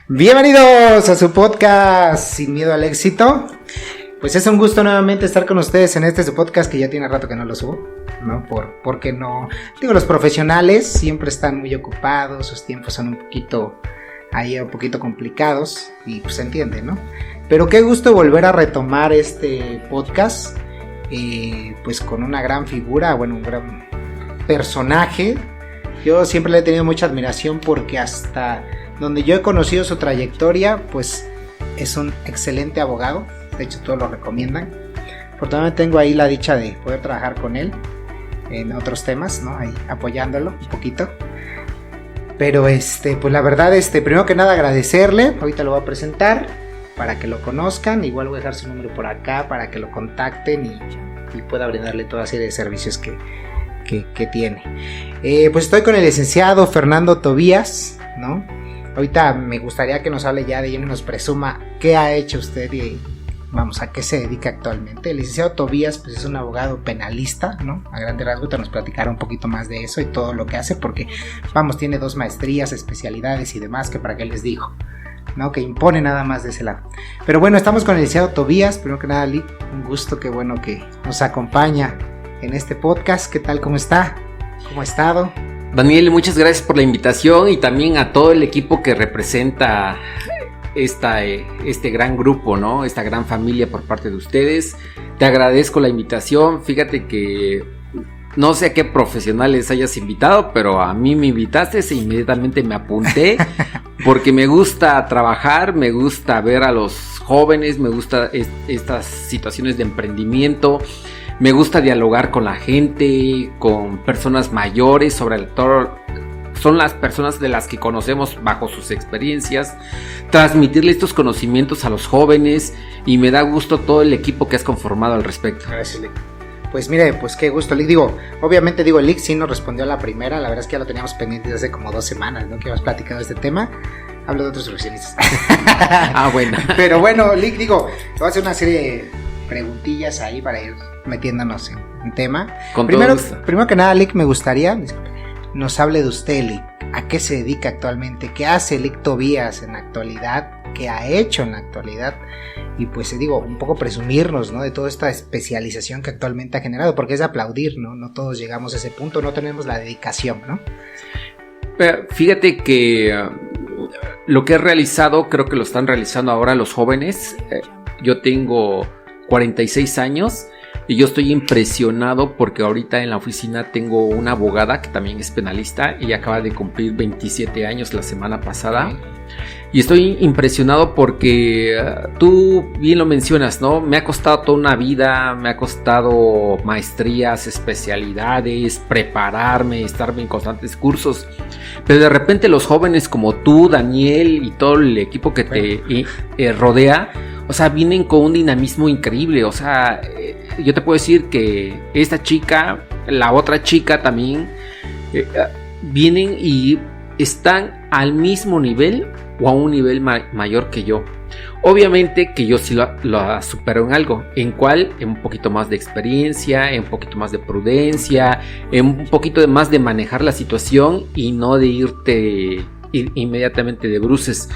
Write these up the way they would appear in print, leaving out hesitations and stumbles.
Bienvenidos a su podcast Sin Miedo al Éxito. Pues es un gusto nuevamente estar con ustedes en su podcast que ya tiene rato que no lo subo, ¿no? Porque no, digo, los profesionales siempre están muy ocupados, sus tiempos son un poquito complicados y pues se entiende, ¿no? Pero qué gusto volver a retomar este podcast, pues con una gran figura, un gran personaje. Yo siempre le he tenido mucha admiración porque hasta donde yo he conocido su trayectoria, pues es un excelente abogado. De hecho, todos lo recomiendan. Afortunadamente tengo ahí la dicha de poder trabajar con él en otros temas, ¿no? Ahí apoyándolo un poquito. Pero pues la verdad, primero que nada agradecerle. Ahorita lo voy a presentar para que lo conozcan. Igual voy a dejar su número por acá para que lo contacten y pueda brindarle toda serie de servicios que tiene. Pues estoy con el licenciado Fernando Tobías, ¿no? Ahorita me gustaría que nos hable ya de lleno y nos presuma qué ha hecho usted y a qué se dedica actualmente. El licenciado Tobías pues es un abogado penalista, ¿no? A grande rasgo te nos platicará un poquito más de eso y todo lo que hace porque, tiene 2 maestrías, especialidades y demás que para qué les digo, ¿no? Que impone nada más de ese lado. Pero bueno, estamos con el licenciado Tobías. Primero que nada, Lick, un gusto, qué bueno que nos acompaña en este podcast. ¿Qué tal? ¿Cómo está? ¿Cómo ha estado? Daniel, muchas gracias por la invitación y también a todo el equipo que representa este gran grupo, ¿no? Esta gran familia por parte de ustedes. Te agradezco la invitación. Fíjate que no sé a qué profesionales hayas invitado, pero a mí me invitaste e inmediatamente me apunté porque me gusta trabajar, me gusta ver a los jóvenes, me gusta estas situaciones de emprendimiento. Me gusta dialogar con la gente, con personas mayores, sobre todo son las personas de las que conocemos bajo sus experiencias, transmitirle estos conocimientos a los jóvenes y me da gusto todo el equipo que has conformado al respecto. Gracias, Lick. Pues mire, pues qué gusto, Lick. Obviamente Lick sí nos respondió a la primera, la verdad es que ya lo teníamos pendiente desde hace como 2 semanas, ¿no? Que hemos platicado de este tema. Hablo de otros profesionistas. Bueno. Pero bueno, Lick, voy a hacer una serie de preguntillas ahí para ir metiéndonos en tema. Primero que nada, Lick, me gustaría nos hable de usted, Lick. ¿A qué se dedica actualmente? ¿Qué hace Lick Tobías en la actualidad? ¿Qué ha hecho en la actualidad? Y pues un poco presumirnos, ¿no? De toda esta especialización que actualmente ha generado, porque es de aplaudir, ¿no? No todos llegamos a ese punto, no tenemos la dedicación, ¿no? Fíjate que lo que he realizado, creo que lo están realizando ahora los jóvenes. Yo tengo 46 años y yo estoy impresionado porque ahorita en la oficina tengo una abogada que también es penalista y acaba de cumplir 27 años la semana pasada. Y estoy impresionado porque tú bien lo mencionas, ¿no? Me ha costado toda una vida, me ha costado maestrías, especialidades, prepararme, estarme en constantes cursos. Pero de repente los jóvenes como tú, Daniel y todo el equipo que te rodea, vienen con un dinamismo increíble. Yo te puedo decir que esta chica, la otra chica también, vienen y están al mismo nivel o a un nivel mayor que yo. Obviamente que yo sí lo supero en algo, en un poquito más de experiencia, en un poquito más de prudencia, en un poquito más de manejar la situación y no de irte inmediatamente de bruces.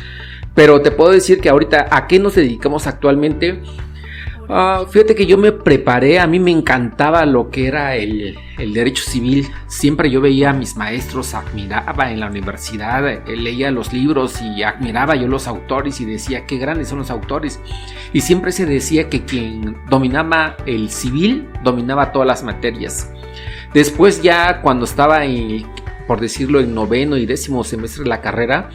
Pero te puedo decir que ahorita, ¿a qué nos dedicamos actualmente? Fíjate que yo me preparé, a mí me encantaba lo que era el derecho civil. Siempre yo veía a mis maestros, admiraba en la universidad, leía los libros y admiraba yo los autores y decía qué grandes son los autores. Y siempre se decía que quien dominaba el civil, dominaba todas las materias. Después ya cuando estaba por decirlo, en 9º y 10º semestre de la carrera,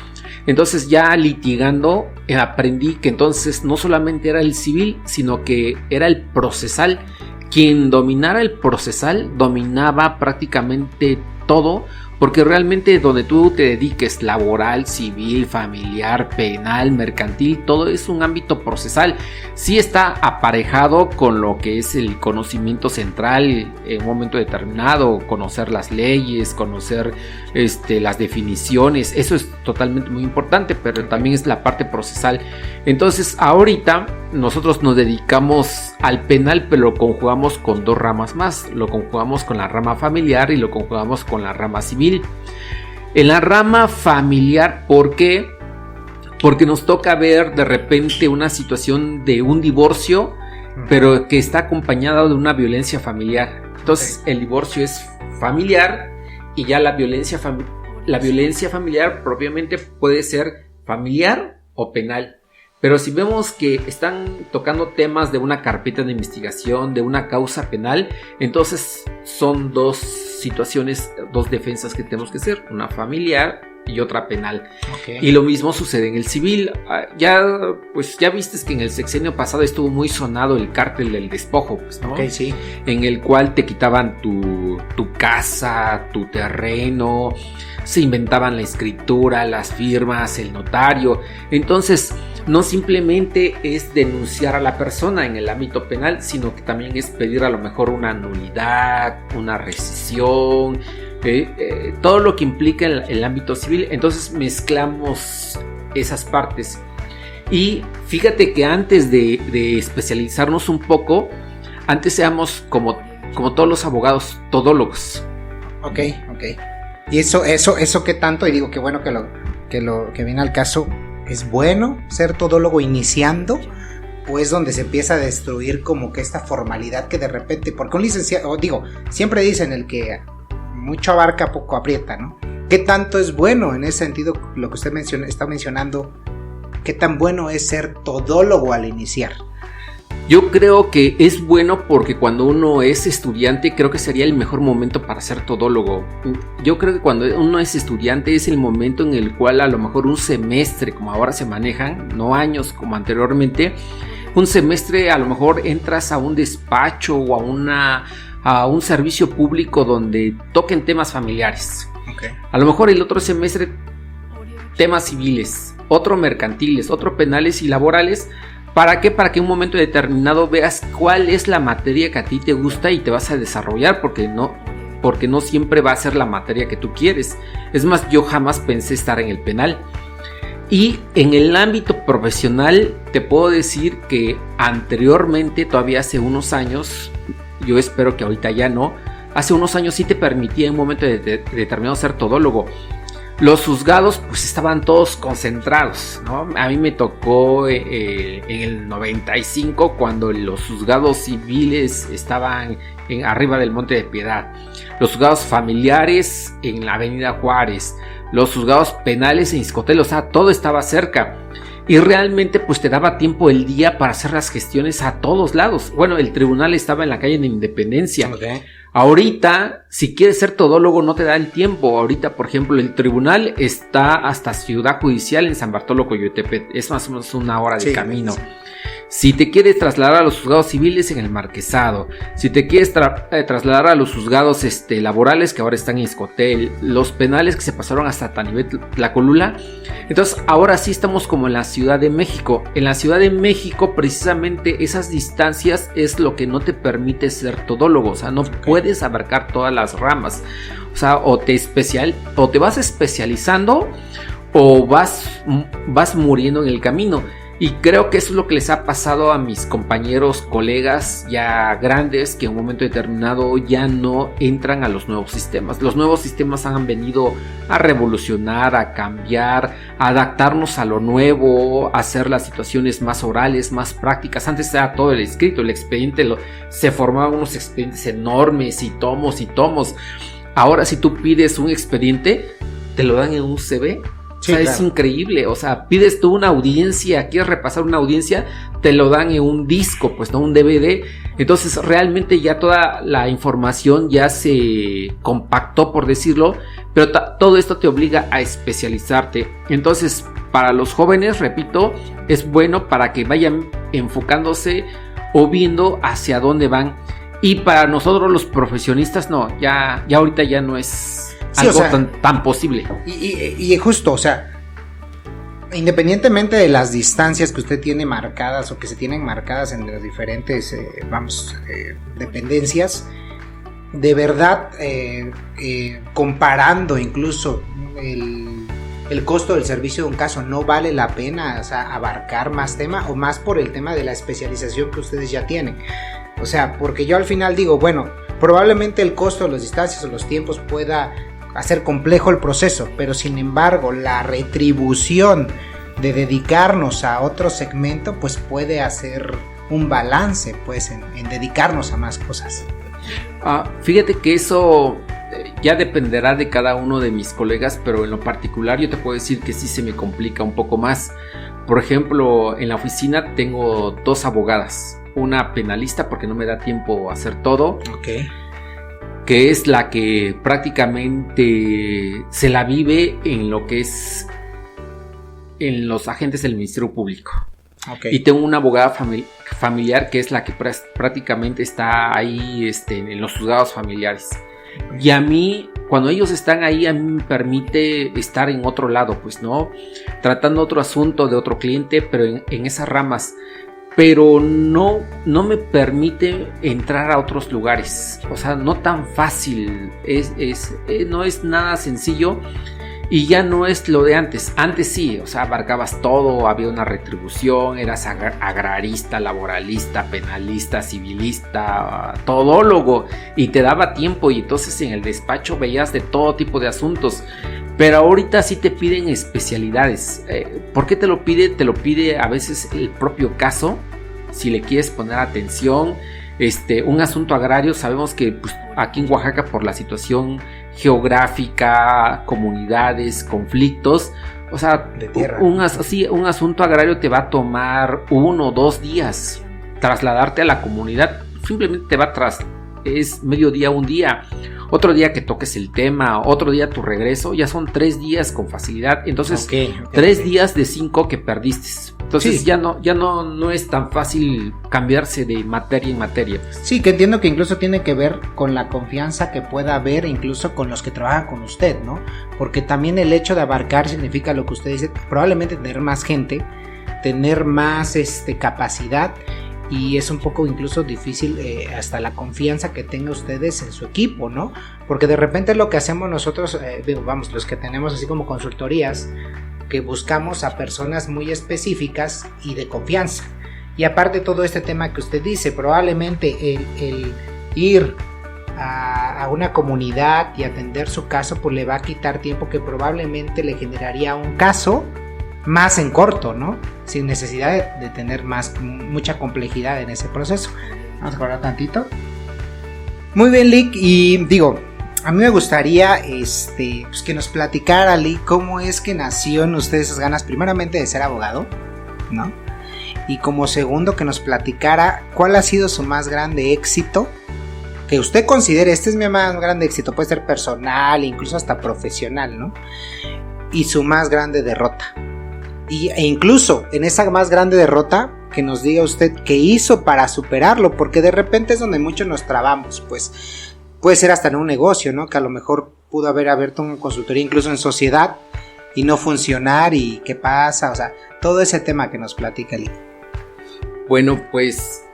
entonces ya litigando aprendí que entonces no solamente era el civil, sino que era el procesal. Quien dominara el procesal dominaba prácticamente todo, porque realmente donde tú te dediques, laboral, civil, familiar, penal, mercantil, todo es un ámbito procesal. Sí está aparejado con lo que es el conocimiento central en un momento determinado, conocer las leyes, conocer las definiciones, eso es totalmente muy importante, pero también es la parte procesal. Entonces ahorita nosotros nos dedicamos al penal, pero lo conjugamos con 2 ramas más, lo conjugamos con la rama familiar y lo conjugamos con la rama civil. En la rama familiar, ¿por qué? porque nos toca ver de repente una situación de un divorcio, pero que está acompañado de una violencia familiar. Entonces el divorcio es familiar y ya la violencia familiar propiamente puede ser familiar o penal. Pero si vemos que están tocando temas de una carpeta de investigación, de una causa penal, entonces son dos situaciones, dos defensas que tenemos que hacer, una familiar y otra penal. Okay. Y lo mismo sucede en el civil. Ya viste que en el sexenio pasado estuvo muy sonado el cártel del despojo, pues, ¿no? Okay, sí. En el cual te quitaban tu casa, tu terreno, se inventaban la escritura, las firmas, el notario. Entonces, no simplemente es denunciar a la persona en el ámbito penal, sino que también es pedir a lo mejor una nulidad, una rescisión, todo lo que implica el ámbito civil. Entonces mezclamos esas partes. Y fíjate que antes de especializarnos un poco, antes éramos como todos los abogados todólogos. Ok. Y eso qué tanto, y digo que bueno que viene al caso, ¿es bueno ser todólogo iniciando? ¿O es donde se empieza a destruir como que esta formalidad que de repente, porque un licenciado, siempre dicen el que mucho abarca, poco aprieta, ¿no? ¿Qué tanto es bueno en ese sentido lo que usted está mencionando? ¿Qué tan bueno es ser todólogo al iniciar? Yo creo que es bueno porque cuando uno es estudiante, creo que sería el mejor momento para ser todólogo. Yo creo que cuando uno es estudiante es el momento en el cual a lo mejor un semestre, como ahora se manejan, no años como anteriormente, un semestre a lo mejor entras a un despacho o a un servicio público donde toquen temas familiares. Okay. A lo mejor el otro semestre temas civiles, otro mercantiles, otro penales y laborales. ¿Para qué? Para que en un momento determinado veas cuál es la materia que a ti te gusta y te vas a desarrollar, porque no siempre va a ser la materia que tú quieres. Es más, yo jamás pensé estar en el penal. Y en el ámbito profesional te puedo decir que anteriormente, todavía hace unos años, yo espero que ahorita ya no, hace unos años sí te permitía en un momento determinado ser todólogo. Los juzgados pues estaban todos concentrados, ¿no? A mí me tocó en el 95 cuando los juzgados civiles estaban arriba del Monte de Piedad, los juzgados familiares en la Avenida Juárez, los juzgados penales en Izcotel, o sea, todo estaba cerca. Y realmente pues te daba tiempo el día para hacer las gestiones a todos lados. Bueno, el tribunal estaba en la calle de Independencia. Okay. Ahorita, si quieres ser todólogo, no te da el tiempo. Ahorita, por ejemplo, el tribunal está hasta Ciudad Judicial en San Bartolo, Coyotepec. Es más o menos una hora de camino. Sí. Si te quieres trasladar a los juzgados civiles, en el Marquesado. Si te quieres trasladar a los juzgados laborales, que ahora están en Izcotel. Los penales que se pasaron hasta Tlacolula. Entonces, ahora sí estamos como en la Ciudad de México. En la Ciudad de México, precisamente, esas distancias es lo que no te permite ser todólogo. O sea, no puedes abarcar todas las ramas. O sea, o te vas especializando o vas muriendo en el camino. Y creo que eso es lo que les ha pasado a mis compañeros, colegas ya grandes, que en un momento determinado ya no entran a los nuevos sistemas. Los nuevos sistemas han venido a revolucionar, a cambiar, a adaptarnos a lo nuevo, a hacer las situaciones más orales, más prácticas. Antes era todo el escrito, el expediente, se formaban unos expedientes enormes y tomos. Ahora si tú pides un expediente, te lo dan en un CV. Sí, o sea, claro. Es increíble, o sea, pides tú una audiencia, quieres repasar una audiencia, te lo dan en un disco, pues no un DVD. Entonces realmente ya toda la información ya se compactó, por decirlo, pero todo esto te obliga a especializarte. Entonces para los jóvenes, repito, es bueno para que vayan enfocándose o viendo hacia dónde van. Y para nosotros los profesionistas no, ya ahorita ya no es... Sí, algo tan posible. Y justo, o sea, independientemente de las distancias que usted tiene marcadas o que se tienen marcadas en las diferentes, dependencias, de verdad, comparando incluso el costo del servicio de un caso, no vale la pena, o sea, abarcar más tema o más por el tema de la especialización que ustedes ya tienen. O sea, porque yo al final digo, bueno, probablemente el costo, las distancias o los tiempos pueda hacer complejo el proceso, pero sin embargo la retribución de dedicarnos a otro segmento, pues puede hacer un balance, pues, en dedicarnos a más cosas. Fíjate que eso ya dependerá de cada uno de mis colegas, pero en lo particular yo te puedo decir que sí se me complica un poco más. Por ejemplo, en la oficina tengo 2 abogadas, una penalista porque no me da tiempo a hacer todo, que es la que prácticamente se la vive en lo que es en los agentes del Ministerio Público. Y tengo una abogada familiar que es la que prácticamente está ahí en los juzgados familiares. Y a mí, cuando ellos están ahí, a mí me permite estar en otro lado, pues, ¿no? Tratando otro asunto de otro cliente, pero en esas ramas. Pero no me permite entrar a otros lugares. O sea, no tan fácil. No es nada sencillo. Y ya no es lo de antes. Antes sí, o sea, abarcabas todo, había una retribución, eras agrarista, laboralista, penalista, civilista, todólogo, y te daba tiempo, y entonces en el despacho veías de todo tipo de asuntos. Pero ahorita sí te piden especialidades. ¿Por qué te lo pide? Te lo pide a veces el propio caso, si le quieres poner atención. Un asunto agrario, sabemos que pues, aquí en Oaxaca, por la situación geográfica, comunidades, conflictos, o sea, de tierra. Un asunto agrario te va a tomar 1 o 2 días trasladarte a la comunidad. Simplemente te va es mediodía, un día, otro día que toques el tema, otro día tu regreso, ya son 3 días con facilidad. Entonces 3 días de 5 que perdiste. Entonces ya no es tan fácil cambiarse de materia en materia. Sí, que entiendo que incluso tiene que ver con la confianza que pueda haber incluso con los que trabajan con usted, ¿no? Porque también el hecho de abarcar significa lo que usted dice, probablemente tener más gente, tener más capacidad, y es un poco incluso difícil hasta la confianza que tengan ustedes en su equipo, ¿no? Porque de repente lo que hacemos nosotros, los que tenemos así como consultorías, que buscamos a personas muy específicas y de confianza. Y aparte todo este tema que usted dice, probablemente el ir a una comunidad y atender su caso, pues le va a quitar tiempo que probablemente le generaría un caso más en corto, ¿no? Sin necesidad de tener mucha complejidad en ese proceso. Vamos a correr tantito. Muy bien, Lick, y digo, a mí me gustaría pues que nos platicara, Lick, cómo es que nació en usted esas ganas, primeramente de ser abogado, ¿no? Y como segundo, que nos platicara cuál ha sido su más grande éxito, que usted considere, este es mi más grande éxito, puede ser personal, incluso hasta profesional, ¿no? Y su más grande derrota. E incluso en esa más grande derrota, que nos diga usted qué hizo para superarlo, porque de repente es donde muchos nos trabamos, pues puede ser hasta en un negocio, ¿no? Que a lo mejor pudo haber abierto una consultoría incluso en sociedad y no funcionar, y qué pasa, o sea, todo ese tema que nos platica Lick. Bueno, pues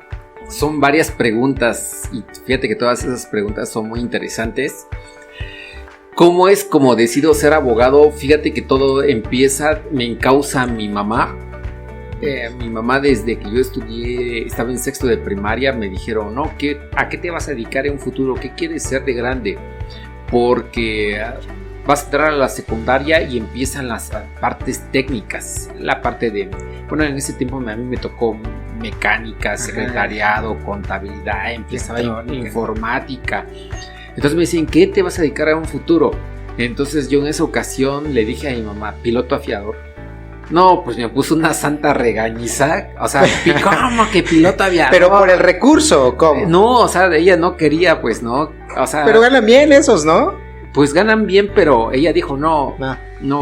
son varias preguntas, y fíjate que todas esas preguntas son muy interesantes. ¿Cómo es como decido ser abogado? Fíjate que todo empieza, me encausa mi mamá. Mi mamá, desde que yo estudié, estaba en 6º de primaria, me dijeron, ¿no? ¿A qué te vas a dedicar en un futuro? ¿Qué quieres ser de grande? Porque vas a entrar a la secundaria y empiezan las partes técnicas. La parte de, bueno, en ese tiempo a mí me tocó mecánica, secretariado, contabilidad, empezaba informática. Entonces me decían, ¿qué te vas a dedicar a un futuro? Entonces yo en esa ocasión le dije a mi mamá, piloto aviador. No, pues me puso una santa regañiza. O sea, ¿cómo que piloto aviador? ¿Pero por el recurso, cómo? No, o sea, ella no quería, pues, ¿no? O sea, pero ganan bien esos, ¿no? Pues ganan bien, pero ella dijo, no,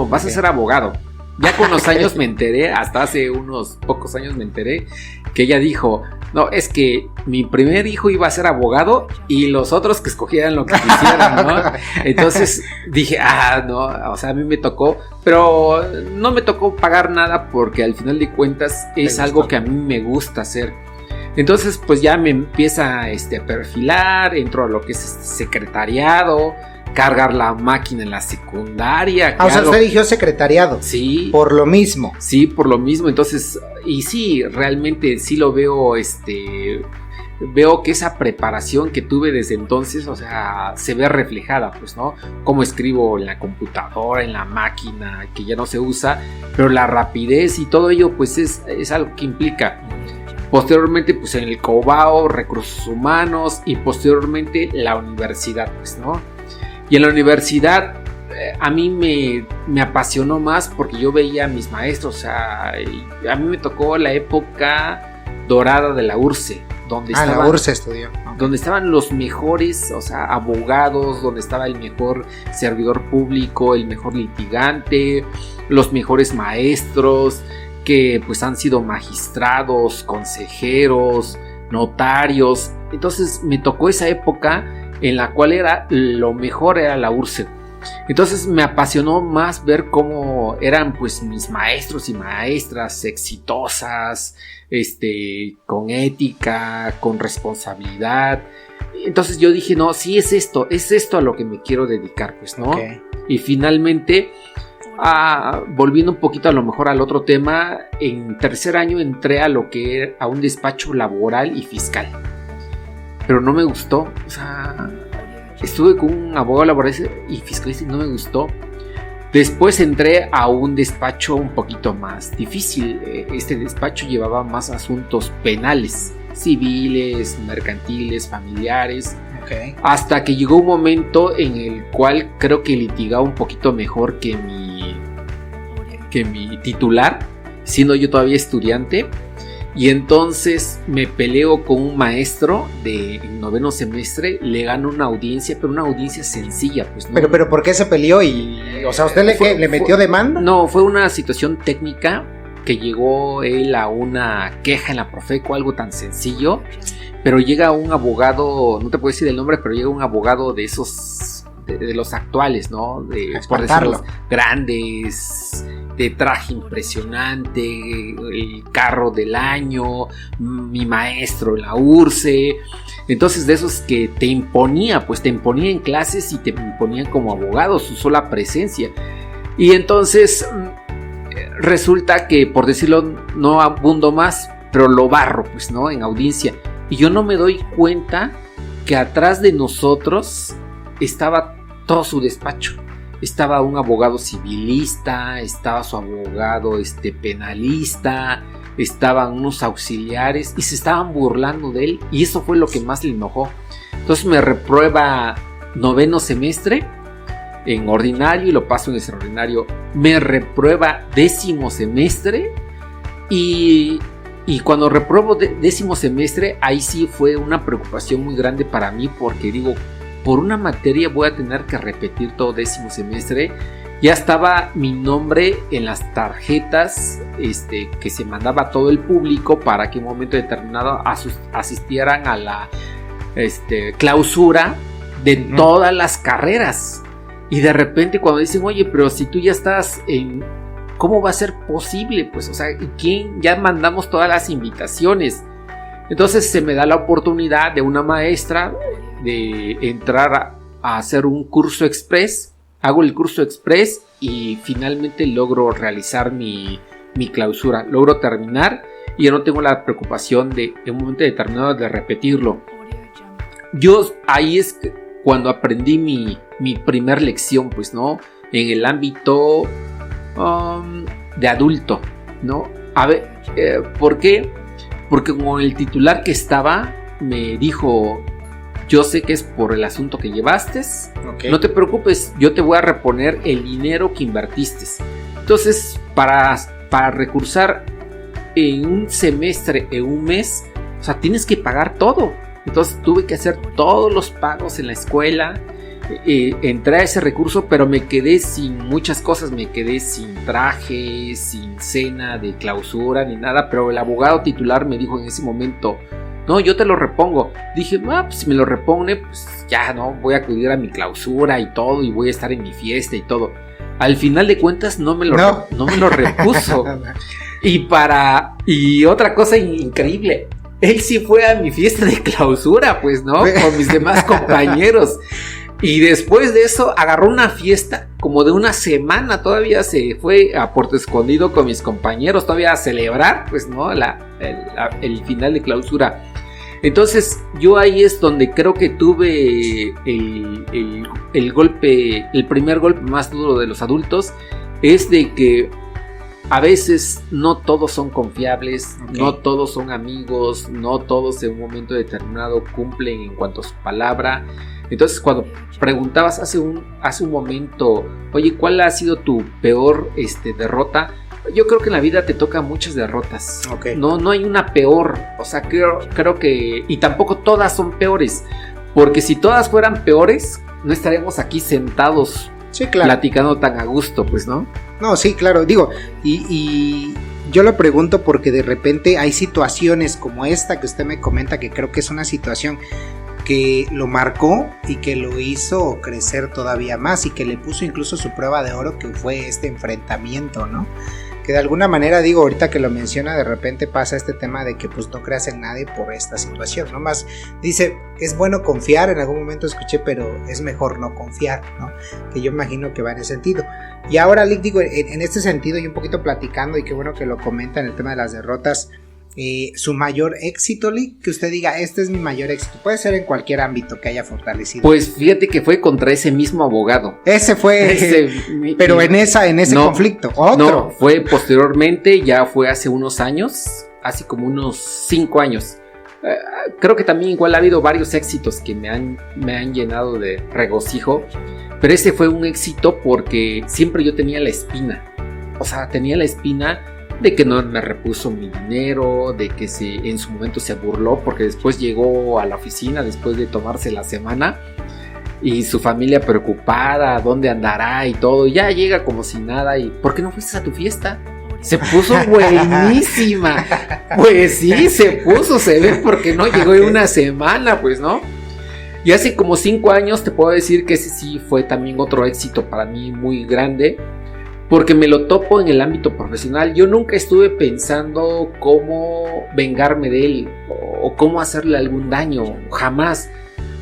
vas a ser abogado. Ya con los años me enteré, hasta hace unos pocos años me enteré, que ella dijo, no, es que mi primer hijo iba a ser abogado y los otros que escogieran lo que quisieran, ¿no? Entonces dije, no, o sea, a mí me tocó, pero no me tocó pagar nada porque al final de cuentas es algo que a mí me gusta hacer. Entonces, pues ya me empieza a perfilar, entro a lo que es secretariado, cargar la máquina en la secundaria. O sea, usted eligió secretariado. Sí. Por lo mismo. Sí, por lo mismo. Entonces, y sí, realmente sí lo veo, veo que esa preparación que tuve desde entonces, o sea, se ve reflejada, pues, ¿no? Cómo escribo en la computadora, en la máquina, que ya no se usa, pero la rapidez y todo ello, pues, es algo que implica. Posteriormente, pues, en el COBAO, recursos humanos, y posteriormente la universidad, pues, ¿no? Y en la universidad a mí me apasionó más porque yo veía a mis maestros, o sea, a mí me tocó la época dorada de la URSE, donde la URSE estudió. Donde estaban los mejores, o sea, abogados, donde estaba el mejor servidor público, el mejor litigante, los mejores maestros, que pues han sido magistrados, consejeros, notarios. Entonces me tocó esa época en la cual lo mejor era la URSE. Entonces me apasionó más ver cómo eran pues mis maestros y maestras exitosas, con ética, con responsabilidad. Entonces yo dije, no, sí es esto a lo que me quiero dedicar, pues, ¿no? Okay. Y finalmente, volviendo un poquito a lo mejor al otro tema, en tercer año entré a un despacho laboral y fiscal. Pero no me gustó, o sea, estuve con un abogado laboral y fiscalista y no me gustó. Después entré a un despacho un poquito más difícil. Este despacho llevaba más asuntos penales, civiles, mercantiles, familiares. Okay. Hasta que llegó un momento en el cual creo que litigaba un poquito mejor que mi titular, siendo yo todavía estudiante. Y entonces me peleo con un maestro de noveno semestre, le gano una audiencia, pero una audiencia sencilla, pues, ¿no? Pero ¿por qué se peleó? O sea, ¿usted le metió demanda? No, fue una situación técnica que llegó él a una queja en la Profeco, algo tan sencillo, pero llega un abogado, no te puedo decir el nombre, pero llega un abogado de esos, de los actuales, ¿no? Por decirlo, grandes, de traje impresionante, el carro del año, mi maestro en la URSE. Entonces, de esos que te imponía en clases y te imponían como abogado su sola presencia. Y entonces resulta que, por decirlo, no abundo más, pero lo barro, pues, ¿no? En audiencia. Y yo no me doy cuenta que atrás de nosotros estaba todo su despacho. Estaba un abogado civilista, estaba su abogado penalista, estaban unos auxiliares y se estaban burlando de él, y eso fue lo que más le enojó. Entonces me reprueba noveno semestre en ordinario y lo paso en extraordinario. Me reprueba décimo semestre y cuando repruebo décimo semestre, ahí sí fue una preocupación muy grande para mí, porque digo, por una materia voy a tener que repetir todo décimo semestre. Ya estaba mi nombre en las tarjetas que se mandaba a todo el público para que en un momento determinado asistieran a la clausura de todas las carreras. Y de repente cuando dicen, oye, pero si tú ya estás en... ¿Cómo va a ser posible? Pues, o sea, ¿quién? Ya mandamos todas las invitaciones. Entonces se me da la oportunidad de una maestra de entrar a hacer un curso express. Hago el curso express y finalmente logro realizar mi clausura. Logro terminar y ya no tengo la preocupación de en un momento determinado de repetirlo. Yo ahí es cuando aprendí mi primer lección, pues, ¿no? En el ámbito de adulto, ¿no? A ver, ¿por qué? Porque como el titular que estaba me dijo, yo sé que es por el asunto que llevaste, okay, no te preocupes, yo te voy a reponer el dinero que invertiste. Entonces, para recursar en un semestre, en un mes, o sea, tienes que pagar todo. Entonces tuve que hacer todos los pagos en la escuela. Entré a ese recurso, pero me quedé sin muchas cosas. Me quedé sin traje, sin cena de clausura ni nada. Pero el abogado titular me dijo en ese momento, no, yo te lo repongo. Dije, pues si me lo repone, pues ya, no, voy a acudir a mi clausura y todo, y voy a estar en mi fiesta y todo. Al final de cuentas no me lo repuso. Y otra cosa increíble, él sí fue a mi fiesta de clausura, pues, ¿no? Con mis demás compañeros. Y después de eso agarró una fiesta como de una semana, todavía se fue a Puerto Escondido con mis compañeros todavía a celebrar, pues, ¿no? El final de clausura. Entonces yo ahí es donde creo que tuve el golpe, el primer golpe más duro de los adultos, es de que a veces no todos son confiables, no todos son amigos, no todos en un momento determinado cumplen en cuanto a su palabra. Entonces cuando preguntabas hace un momento, oye, ¿cuál ha sido tu peor derrota? Yo creo que en la vida te tocan muchas derrotas. No hay una peor. O sea, creo que... Y tampoco todas son peores. Porque si todas fueran peores, no estaríamos aquí sentados platicando tan a gusto, pues, ¿no? No, sí, claro. Digo, y yo lo pregunto porque de repente hay situaciones como esta que usted me comenta, que creo que es una situación que lo marcó y que lo hizo crecer todavía más y que le puso incluso su prueba de oro, que fue este enfrentamiento, ¿no? Que de alguna manera, digo, ahorita que lo menciona, de repente pasa este tema de que pues no creas en nadie por esta situación, ¿no? Más dice, es bueno confiar, en algún momento escuché, pero es mejor no confiar, ¿no? Que yo imagino que va en ese sentido. Y ahora, Lick, digo, en este sentido y un poquito platicando, y qué bueno que lo comenta en el tema de las derrotas, su mayor éxito, Lick, que usted diga, este es mi mayor éxito, puede ser en cualquier ámbito que haya fortalecido. Pues fíjate que fue contra ese mismo abogado. Ese fue, pero en ese conflicto, otro. No, fue posteriormente, ya fue hace unos años, hace como unos 5 años. Creo que también igual ha habido varios éxitos que me han llenado de regocijo, pero ese fue un éxito porque siempre yo tenía la espina, o sea, tenía la espina de que no me repuso mi dinero, de que en su momento se burló, porque después llegó a la oficina después de tomarse la semana y su familia preocupada, dónde andará y todo, y ya llega como si nada, y ¿por qué no fuiste a tu fiesta? Se puso buenísima. Pues sí, se ve porque no llegó en una semana, pues, ¿no? Y hace como 5 años te puedo decir que ese sí fue también otro éxito para mí muy grande, porque me lo topo en el ámbito profesional. Yo nunca estuve pensando cómo vengarme de él o cómo hacerle algún daño, jamás.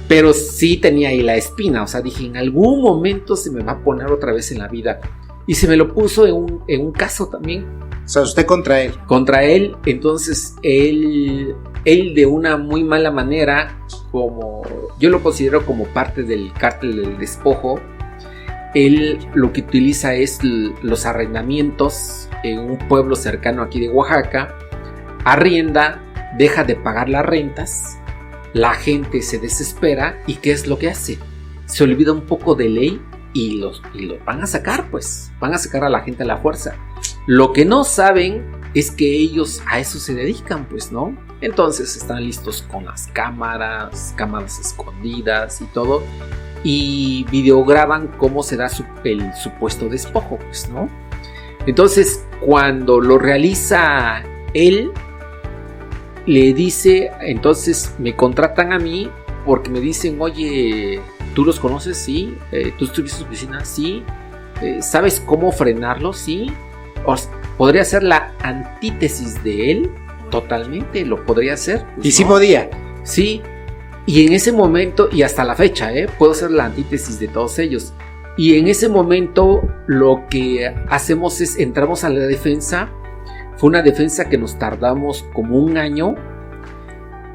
Pero sí tenía ahí la espina, o sea, dije, en algún momento se me va a poner otra vez en la vida. Y se me lo puso en un caso también. O sea, usted contra él. Contra él, entonces él de una muy mala manera, como yo lo considero como parte del cártel del despojo, él lo que utiliza es los arrendamientos en un pueblo cercano aquí de Oaxaca, arrienda, deja de pagar las rentas, la gente se desespera y ¿qué es lo que hace? Se olvida un poco de ley y los van a sacar, pues, van a sacar a la gente a la fuerza. Lo que no saben es que ellos a eso se dedican, pues, ¿no? Entonces están listos con las cámaras escondidas y todo, y videograban cómo se da el supuesto despojo, pues, ¿no? Entonces, cuando lo realiza él, le dice, entonces me contratan a mí porque me dicen, oye, ¿tú los conoces? Sí. ¿Tú estuviste en su oficina? Sí. ¿Sabes cómo frenarlo? Sí. ¿Podría ser la antítesis de él? Totalmente, lo podría hacer. Pues, ¿y sí podía? Sí. Y en ese momento, y hasta la fecha, puedo ser la antítesis de todos ellos. Y en ese momento lo que hacemos es, entramos a la defensa. Fue una defensa que nos tardamos como 1 año.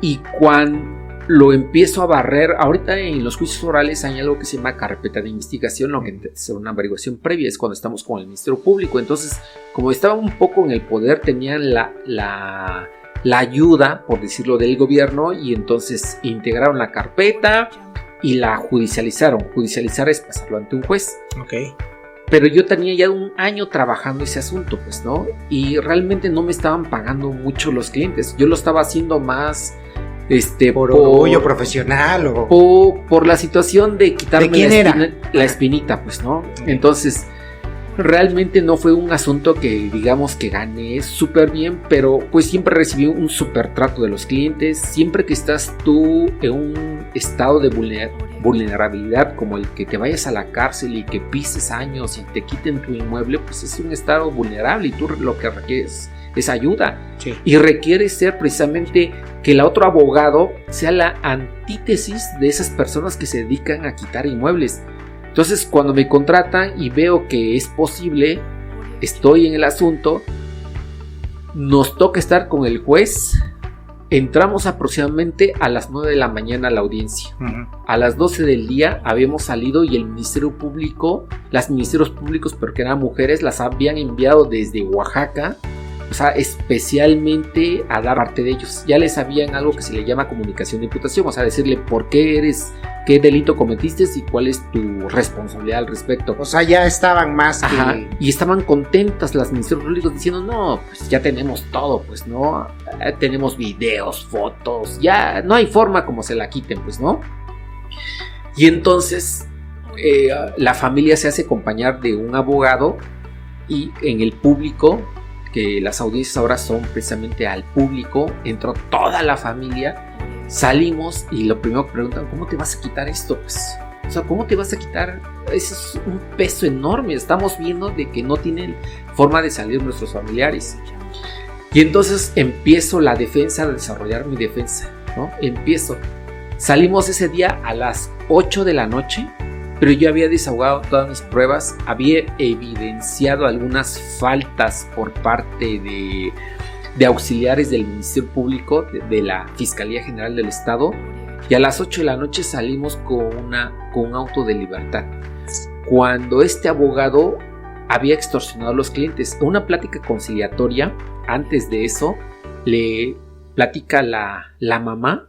Y cuando lo empiezo a barrer, ahorita en los juicios orales hay algo que se llama carpeta de investigación, lo que es una averiguación previa, es cuando estamos con el Ministerio Público. Entonces, como estaban un poco en el poder, tenían la ayuda, por decirlo, del gobierno, y entonces integraron la carpeta y la judicializaron. Judicializar es pasarlo ante un juez. Pero yo tenía ya 1 año trabajando ese asunto, pues, ¿no? Y realmente no me estaban pagando mucho los clientes. Yo lo estaba haciendo más por orgullo profesional o por la situación de quitarme ¿de quién la espinita, pues, ¿no? Entonces, realmente no fue un asunto que digamos que gané súper bien, pero pues siempre recibí un súper trato de los clientes. Siempre que estás tú en un estado de vulnerabilidad, como el que te vayas a la cárcel y que pises años y te quiten tu inmueble, pues es un estado vulnerable y tú lo que requieres es ayuda. Sí. Y requiere ser precisamente que el otro abogado sea la antítesis de esas personas que se dedican a quitar inmuebles. Entonces, cuando me contratan y veo que es posible, estoy en el asunto, nos toca estar con el juez Entramos aproximadamente a las 9 de la mañana a la audiencia. A las 12 del día habíamos salido y el Ministerio Público, las ministerios públicos, pero que eran mujeres, las habían enviado desde Oaxaca, o sea, especialmente a dar parte de ellos. Ya les sabían algo que se le llama comunicación de imputación, o sea, decirle por qué eres, qué delito cometiste y cuál es tu responsabilidad al respecto. O sea, ya estaban más Ajá, y estaban contentas las ministerios públicos diciendo, no, pues ya tenemos todo, pues, ¿no? Tenemos videos, fotos, ya no hay forma como se la quiten, pues, ¿no? Y entonces la familia se hace acompañar de un abogado y en el público, que las audiencias ahora son precisamente al público, entró toda la familia, salimos y lo primero que preguntan, ¿cómo te vas a quitar esto? Pues, o sea, ¿cómo te vas a quitar? Ese es un peso enorme, estamos viendo de que no tienen forma de salir nuestros familiares. Y entonces empiezo la defensa, a desarrollar mi defensa, ¿no? Salimos ese día a las 8 de la noche, pero yo había desahogado todas mis pruebas, había evidenciado algunas faltas por parte de auxiliares del Ministerio Público, de la Fiscalía General del Estado, y a las 8 de la noche salimos con un auto de libertad. Cuando este abogado había extorsionado a los clientes, en una plática conciliatoria, antes de eso, le platica la mamá,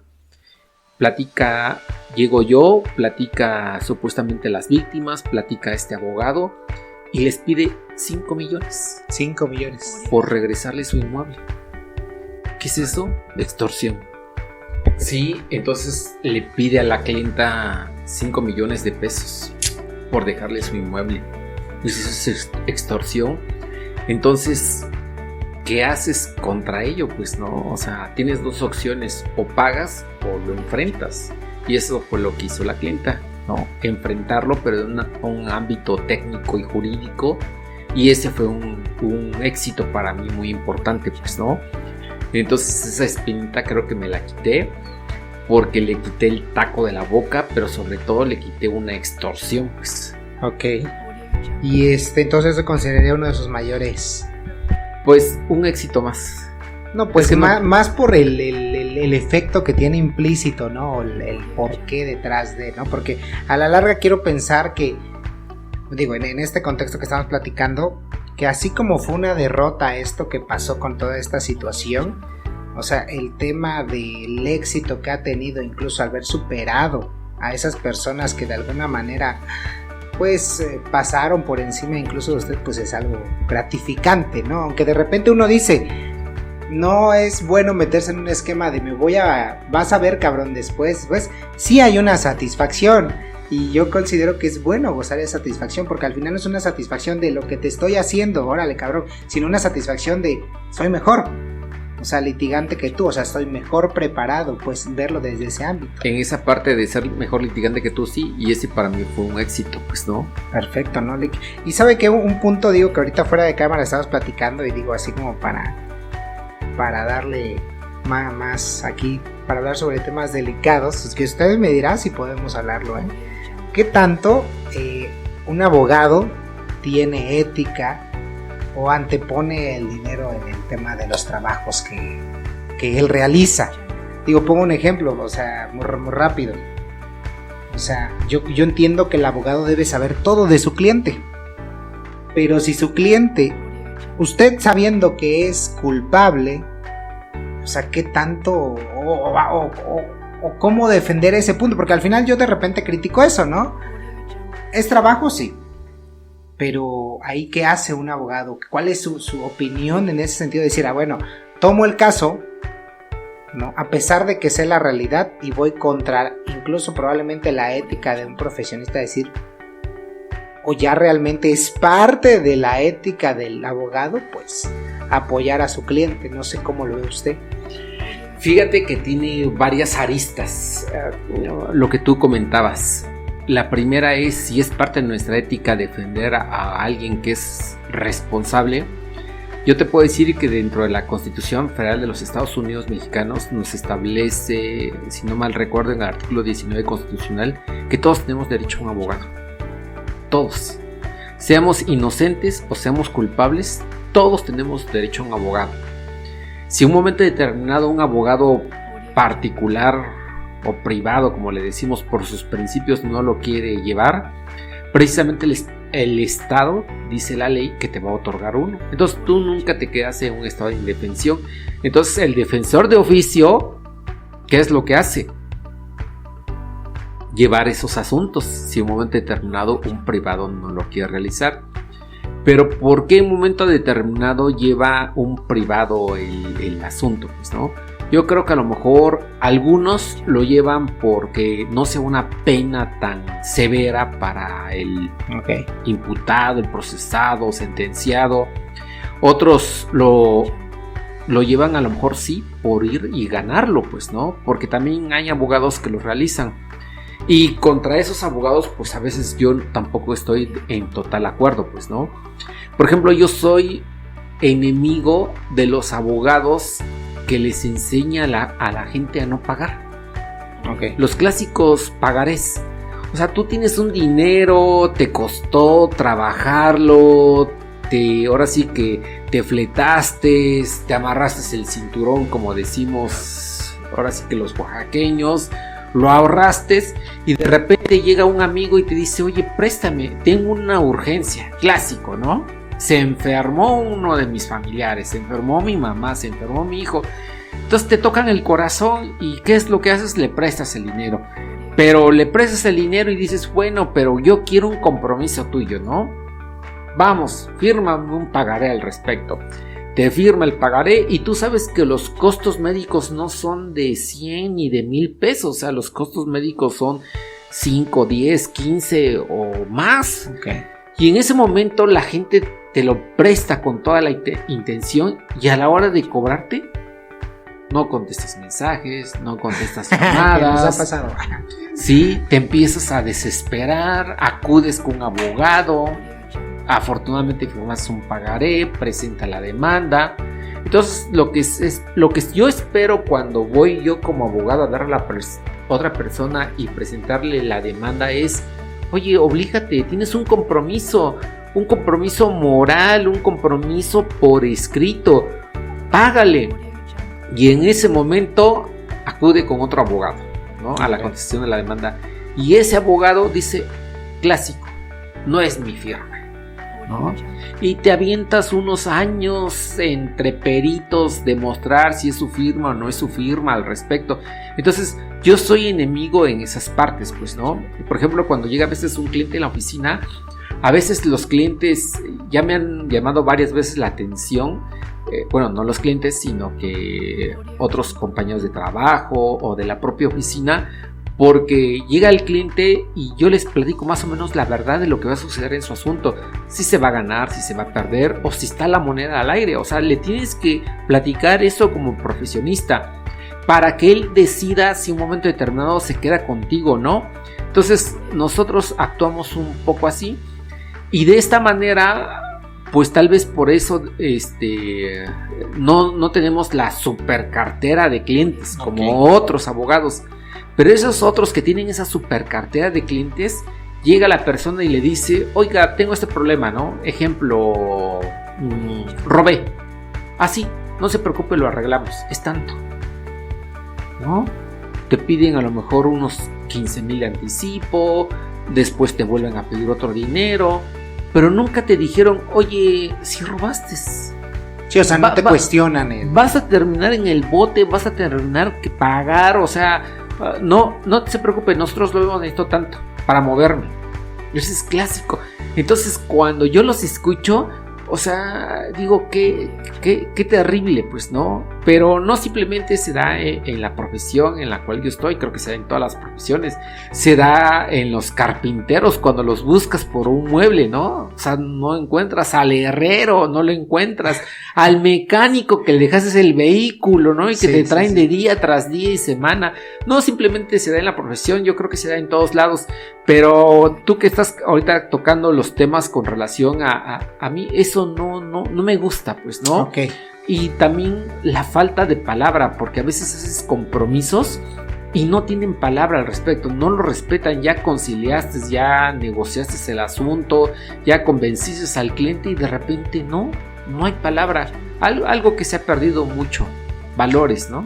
llego yo, platica supuestamente las víctimas, platica este abogado y les pide 5 millones. 5 millones. Por regresarle su inmueble. ¿Qué es eso? Extorsión. Sí, entonces le pide a la clienta 5 millones de pesos por dejarle su inmueble. Pues eso es extorsión. Entonces, ¿qué haces contra ello? Pues no, o sea, tienes dos opciones, o pagas o lo enfrentas. Y eso fue lo que hizo la clienta, ¿no? Enfrentarlo, pero en un ámbito técnico y jurídico. Y ese fue un éxito para mí muy importante, pues, ¿no? Entonces esa espinita creo que me la quité, porque le quité el taco de la boca, pero sobre todo le quité una extorsión, pues. Ok. Y entonces se consideraría uno de sus mayores... Pues un éxito más. No, pues es más por el efecto que tiene implícito, ¿no? El porqué detrás de, ¿no? Porque a la larga quiero pensar que, digo, en este contexto que estamos platicando, que así como fue una derrota esto que pasó con toda esta situación, o sea, el tema del éxito que ha tenido incluso al haber superado a esas personas que de alguna manera... pues pasaron por encima incluso de usted, pues es algo gratificante, ¿no? Aunque de repente uno dice, no es bueno meterse en un esquema de vas a ver, cabrón, después, pues sí hay una satisfacción, y yo considero que es bueno gozar de satisfacción, porque al final no es una satisfacción de lo que te estoy haciendo, órale, cabrón, sino una satisfacción de soy mejor, o sea, litigante que tú, o sea, estoy mejor preparado, pues verlo desde ese ámbito. En esa parte de ser mejor litigante que tú, sí, y ese para mí fue un éxito, pues, ¿no? Perfecto, ¿no? Y sabe que un punto, digo, que ahorita fuera de cámara estábamos platicando, y digo así como para darle más aquí, para hablar sobre temas delicados, es que ustedes me dirán si podemos hablarlo, ¿eh? ¿Qué tanto un abogado tiene ética o antepone el dinero en el tema de los trabajos que él realiza? Digo, pongo un ejemplo, o sea, muy rápido. O sea, yo entiendo que el abogado debe saber todo de su cliente, pero si su cliente, usted sabiendo que es culpable, o sea, ¿qué tanto o cómo defender ese punto? Porque al final yo de repente critico eso, ¿no? ¿Es trabajo? Sí. Pero ahí, ¿qué hace un abogado? ¿Cuál es su opinión en ese sentido? De decir, bueno, tomo el caso, ¿no? A pesar de que sé la realidad y voy contra incluso probablemente la ética de un profesionista, decir, o ya realmente es parte de la ética del abogado, pues apoyar a su cliente. No sé cómo lo ve usted. Fíjate que tiene varias aristas, lo que tú comentabas. La primera es si es parte de nuestra ética defender a alguien que es responsable. Yo te puedo decir que dentro de la Constitución Federal de los Estados Unidos Mexicanos nos establece, si no mal recuerdo, en el artículo 19 constitucional, que todos tenemos derecho a un abogado. Todos. Seamos inocentes o seamos culpables, todos tenemos derecho a un abogado. Si un momento determinado un abogado particular o privado, como le decimos, por sus principios no lo quiere llevar, precisamente el Estado, dice la ley, que te va a otorgar uno. Entonces tú nunca te quedas en un estado de indefensión. Entonces el defensor de oficio, ¿qué es lo que hace? Llevar esos asuntos, si en un momento determinado un privado no lo quiere realizar. Pero ¿por qué en un momento determinado lleva un privado el asunto? Pues, ¿no? Yo creo que a lo mejor algunos lo llevan porque no sea una pena tan severa para el imputado, el procesado, sentenciado. Otros lo llevan a lo mejor sí por ir y ganarlo, pues, ¿no? Porque también hay abogados que lo realizan. Y contra esos abogados, pues a veces yo tampoco estoy en total acuerdo, pues, ¿no? Por ejemplo, yo soy enemigo de los abogados que les enseña a la gente a no pagar. Los clásicos pagarés. O sea, tú tienes un dinero, te costó trabajarlo, ahora sí que te fletaste, te amarraste el cinturón, como decimos, ahora sí que los oaxaqueños, lo ahorraste y de repente llega un amigo y te dice, oye, préstame, tengo una urgencia. Clásico, ¿no? Se enfermó uno de mis familiares, se enfermó mi mamá, se enfermó mi hijo. Entonces te tocan el corazón y ¿qué es lo que haces? Le prestas el dinero. Pero le prestas el dinero y dices, bueno, pero yo quiero un compromiso tuyo, ¿no? Vamos, fírmame un pagaré al respecto. Te firma el pagaré y tú sabes que los costos médicos no son de 100 ni de 1,000 pesos. O sea, los costos médicos son 5, 10, 15 o más. Y en ese momento la gente te lo presta con toda la intención y a la hora de cobrarte no contestas mensajes, no contestas llamadas. ¿Qué nos ha pasado? Sí, te empiezas a desesperar, acudes con un abogado, afortunadamente firmas un pagaré, presenta la demanda. Entonces lo que yo espero cuando voy yo como abogado a darle a la otra persona y presentarle la demanda es, oye, oblígate, tienes un compromiso moral, un compromiso por escrito, págale. Y en ese momento acude con otro abogado, ¿no? A la contestación de la demanda. Y ese abogado dice, clásico, no es mi firma, ¿no? Y te avientas unos años entre peritos de mostrar si es su firma o no es su firma al respecto. Entonces yo soy enemigo en esas partes, pues, ¿no? Por ejemplo, cuando llega a veces un cliente en la oficina, a veces los clientes ya me han llamado varias veces la atención, bueno, no los clientes, sino que otros compañeros de trabajo o de la propia oficina, porque llega el cliente y yo les platico más o menos la verdad de lo que va a suceder en su asunto, si se va a ganar, si se va a perder o si está la moneda al aire. O sea, le tienes que platicar eso como profesionista para que él decida si un momento determinado se queda contigo o no. Entonces nosotros actuamos un poco así y de esta manera, pues tal vez por eso no tenemos la super cartera de clientes como otros abogados. Pero esos otros que tienen esa super cartera de clientes, llega la persona y le dice, oiga, tengo este problema, ¿no? Ejemplo, robé. Ah, sí, no se preocupe, lo arreglamos. Es tanto, ¿no? Te piden a lo mejor unos 15,000 de anticipo, después te vuelven a pedir otro dinero, pero nunca te dijeron, oye, si robaste. Sí, o sea, no te cuestionan. Vas a terminar en el bote, vas a tener que pagar, o sea, no se preocupe, nosotros lo hemos necesitado tanto para moverme. Eso es clásico. Entonces, cuando yo los escucho, o sea, digo, qué terrible, pues, ¿no? Pero no simplemente se da en la profesión en la cual yo estoy, creo que se da en todas las profesiones. Se da en los carpinteros cuando los buscas por un mueble, ¿no? O sea, no encuentras al herrero, no lo encuentras, al mecánico que le dejaste el vehículo, ¿no? Y que te traen de día tras día y semana. No simplemente se da en la profesión, yo creo que se da en todos lados. Pero tú que estás ahorita tocando los temas con relación a mí, eso no me gusta, pues, ¿no? Ok. Y también la falta de palabra, porque a veces haces compromisos y no tienen palabra al respecto, no lo respetan, ya conciliaste, ya negociaste el asunto, ya convenciste al cliente y de repente no hay palabra, algo que se ha perdido mucho valores, ¿no?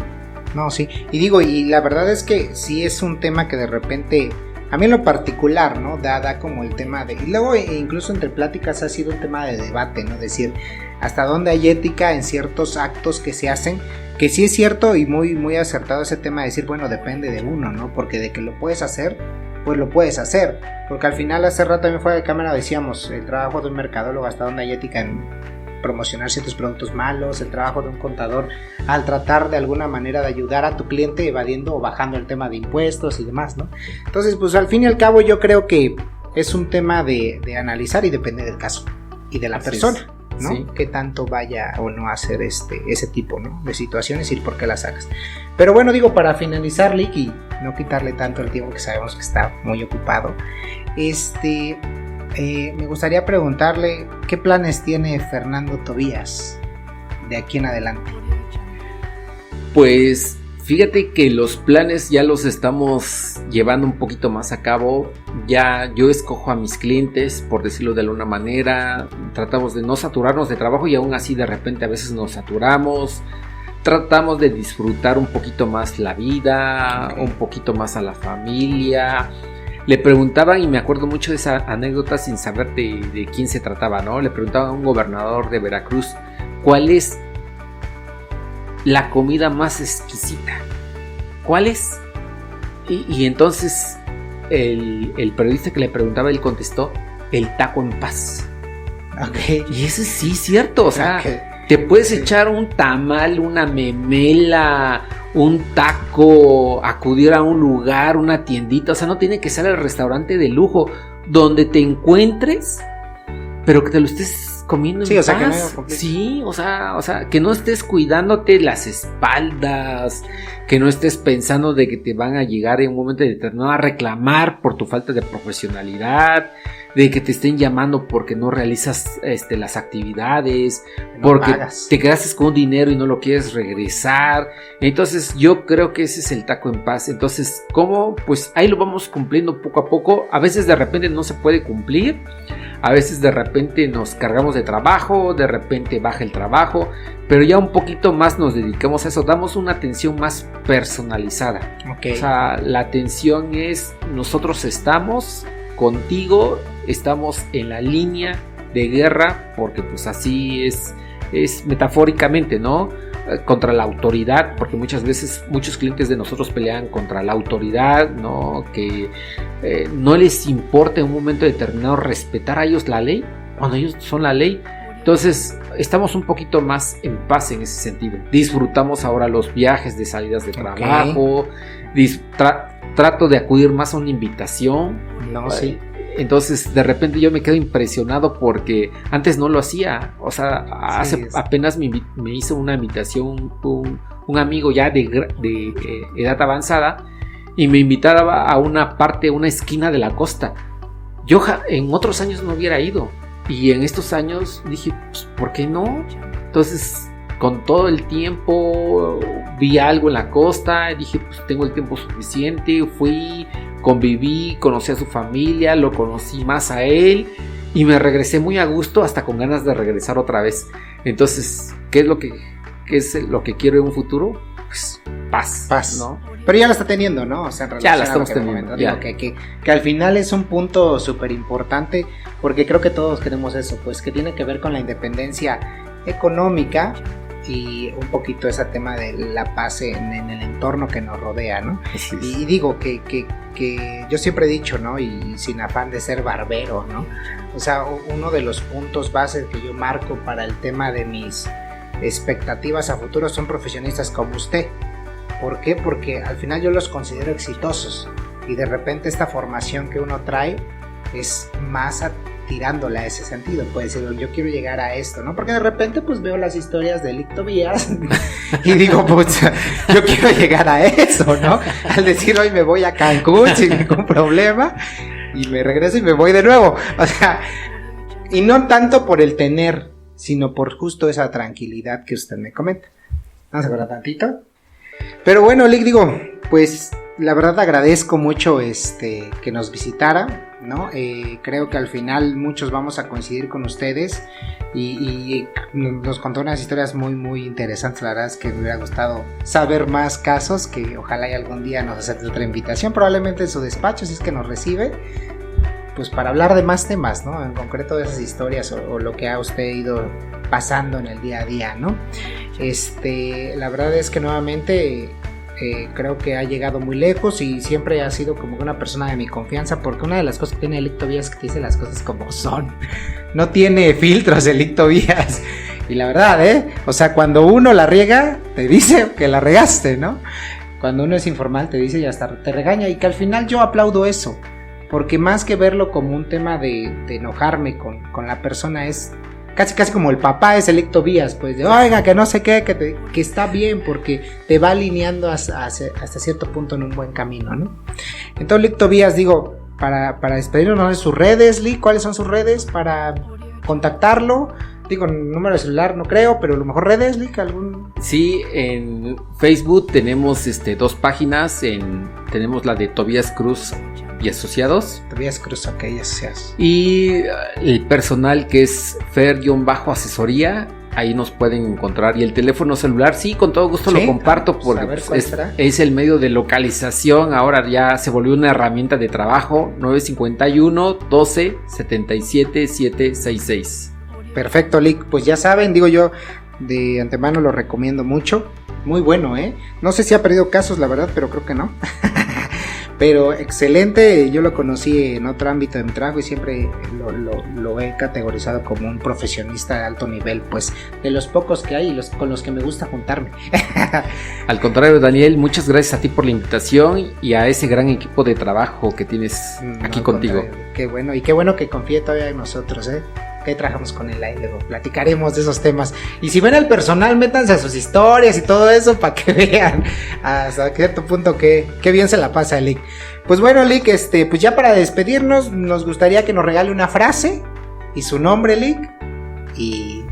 No, sí, y digo, y la verdad es que sí es un tema que de repente, a mí en lo particular, ¿no? Da como el tema de, y luego incluso entre pláticas ha sido un tema de debate, ¿no? Decir, hasta dónde hay ética en ciertos actos que se hacen, que sí es cierto y muy, muy acertado ese tema de decir, bueno, depende de uno, ¿no? Porque de que lo puedes hacer, pues lo puedes hacer, porque al final hace rato también fuera de cámara decíamos, el trabajo de un mercadólogo, hasta dónde hay ética en promocionar ciertos productos malos, el trabajo de un contador al tratar de alguna manera de ayudar a tu cliente evadiendo o bajando el tema de impuestos y demás, ¿no? Entonces, pues al fin y al cabo yo creo que es un tema de analizar y depende del caso y de la persona, ¿no? Sí. Que tanto vaya o no a hacer ese tipo, ¿no? De situaciones y por qué las sacas. Pero bueno, digo, para finalizar, Lick, y no quitarle tanto el tiempo que sabemos que está muy ocupado, me gustaría preguntarle qué planes tiene Fernando Tobías de aquí en adelante. Pues fíjate que los planes ya los estamos llevando un poquito más a cabo. Ya yo escojo a mis clientes, por decirlo de alguna manera. Tratamos de no saturarnos de trabajo y aún así de repente a veces nos saturamos. Tratamos de disfrutar un poquito más la vida, un poquito más a la familia. Le preguntaban, y me acuerdo mucho de esa anécdota sin saber de quién se trataba, ¿no? Le preguntaban a un gobernador de Veracruz, ¿cuál es la comida más exquisita? ¿Cuál es? Y entonces el periodista que le preguntaba, él contestó, el taco en paz. Okay. Y eso sí es cierto, o sea, te puedes echar un tamal, una memela, un taco, acudir a un lugar, una tiendita, o sea, no tiene que ser el restaurante de lujo, donde te encuentres, pero que te lo estés comiendo en paz. Que no sí, o sea, que no estés cuidándote las espaldas, que no estés pensando de que te van a llegar en un momento determinado a reclamar por tu falta de profesionalidad, de que te estén llamando porque no realizas las actividades, no porque pagas. Te quedaste con un dinero y no lo quieres regresar. Entonces yo creo que ese es el taco en paz. Entonces, ¿cómo? Pues ahí lo vamos cumpliendo poco a poco. A veces de repente no se puede cumplir, a veces de repente nos cargamos de trabajo, de repente baja el trabajo, pero ya un poquito más nos dedicamos a eso, damos una atención más personalizada. Okay. O sea, la atención es, nosotros estamos contigo, estamos en la línea de guerra, porque pues así es metafóricamente, ¿no? Contra la autoridad, porque muchas veces muchos clientes de nosotros pelean contra la autoridad, ¿no? Que no les importa en un momento determinado respetar a ellos la ley, cuando ellos son la ley. Entonces estamos un poquito más en paz en ese sentido. Disfrutamos ahora los viajes de salidas de trabajo, trato de acudir más a una invitación. No, sí. Entonces de repente yo me quedo impresionado porque antes no lo hacía. O sea, apenas me hizo una invitación un amigo ya de edad avanzada y me invitaba a una esquina de la costa. Yo en otros años no hubiera ido y en estos años dije, pues, ¿por qué no? Entonces con todo el tiempo vi algo en la costa, dije, pues tengo el tiempo suficiente, fui, conviví, conocí a su familia, lo conocí más a él y me regresé muy a gusto, hasta con ganas de regresar otra vez. Entonces, ¿qué es lo que quiero en un futuro? Pues paz, ¿no? Pero ya la está teniendo, ¿no? O sea, ya la estamos teniendo. Digo, que al final es un punto súper importante, porque creo que todos queremos eso, pues que tiene que ver con la independencia económica y un poquito ese tema de la paz en el entorno que nos rodea, ¿no? Y digo que yo siempre he dicho, ¿no? Y sin afán de ser barbero, ¿no? O sea, uno de los puntos bases que yo marco para el tema de mis expectativas a futuro son profesionistas como usted. ¿Por qué? Porque al final yo los considero exitosos y de repente esta formación que uno trae es más tirándole a ese sentido, puede decir, yo quiero llegar a esto, ¿no? Porque de repente pues veo las historias de Lick Tobías y digo, pues yo quiero llegar a eso, ¿no? Al decir, hoy me voy a Cancún sin ningún problema y me regreso y me voy de nuevo, o sea, y no tanto por el tener, sino por justo esa tranquilidad que usted me comenta. Vamos a ver tantito. Pero bueno, Lick, digo, pues la verdad agradezco mucho que nos visitara. ¿no? Creo que al final muchos vamos a coincidir con ustedes y nos contó unas historias muy muy interesantes. La verdad es que me hubiera gustado saber más casos, que ojalá y algún día nos acepte otra invitación, probablemente en su despacho si es que nos recibe, pues para hablar de más temas, ¿no? En concreto de esas historias o lo que ha usted ido pasando en el día a día, ¿no? La verdad es que nuevamente creo que ha llegado muy lejos y siempre ha sido como una persona de mi confianza, porque una de las cosas que tiene Elic Tobías es que te dice las cosas como son, no tiene filtros Elic Tobías, y la verdad, o sea, cuando uno la riega, te dice que la regaste, ¿no? Cuando uno es informal te dice y hasta te regaña, y que al final yo aplaudo eso, porque más que verlo como un tema de enojarme con la persona, es casi como el papá es Elic Tobías, pues de oiga, que no sé qué, que está bien, porque te va alineando hasta cierto punto en un buen camino, ¿no? Entonces, Elic Tobías, digo, para despedirnos, ¿no? De sus redes, Lic, ¿cuáles son sus redes para contactarlo? Digo, número de celular no creo, pero a lo mejor redes, Lic, algún... Sí, en Facebook tenemos 2 páginas, tenemos la de Tobías Cruz y Asociados. Tobías Cruz, ok, asociados. Y el personal que es Fer-asesoría, ahí nos pueden encontrar. Y el teléfono celular, sí, con todo gusto lo comparto, porque es el medio de localización. Ahora ya se volvió una herramienta de trabajo. 951 12 77 766. Perfecto, Lic, pues ya saben, digo yo, de antemano lo recomiendo mucho. Muy bueno, no sé si ha perdido casos, la verdad, pero creo que no. Pero excelente, yo lo conocí en otro ámbito de mi trabajo y siempre lo he categorizado como un profesionista de alto nivel, pues de los pocos que hay y con los que me gusta juntarme. Al contrario, Daniel, muchas gracias a ti por la invitación y a ese gran equipo de trabajo que tienes aquí contigo. Qué bueno, y qué bueno que confíe todavía en nosotros, que trabajamos con él ahí, luego platicaremos de esos temas. Y si ven al personal, métanse a sus historias y todo eso para que vean hasta cierto punto que bien se la pasa Lic. Pues bueno, Lic, pues ya para despedirnos, nos gustaría que nos regale una frase y su nombre, Lic, y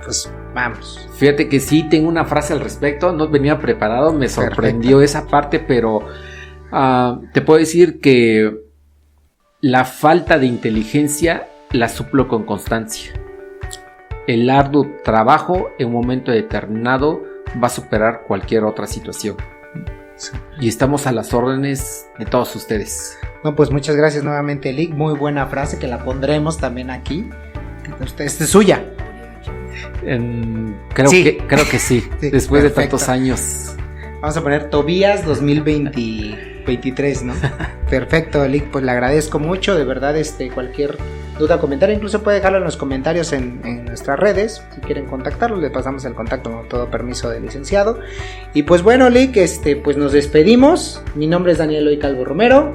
pues vamos. Fíjate que sí tengo una frase al respecto, no venía preparado, me sorprendió. Perfecto. Esa parte, pero te puedo decir que la falta de inteligencia la suplo con constancia. El arduo trabajo en un momento determinado va a superar cualquier otra situación. Sí. Y estamos a las órdenes de todos ustedes. No, pues muchas gracias nuevamente, Lic. Muy buena frase que la pondremos también aquí. Esta es suya. Creo que sí. Después de tantos años. Vamos a poner Tobías 2023, ¿no? Perfecto, Lic, pues le agradezco mucho, de verdad, cualquier duda, comentario, incluso puede dejarlo en los comentarios en nuestras redes, si quieren contactarlo, le pasamos el contacto con todo permiso del licenciado. Y pues bueno, Lic, pues nos despedimos. Mi nombre es Daniel Eloy Calvo Romero.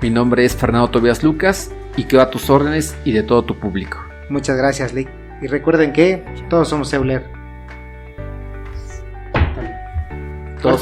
Mi nombre es Fernando Tobías Lucas y quedo a tus órdenes y de todo tu público. Muchas gracias, Lic. Y recuerden que todos somos Euler. Todos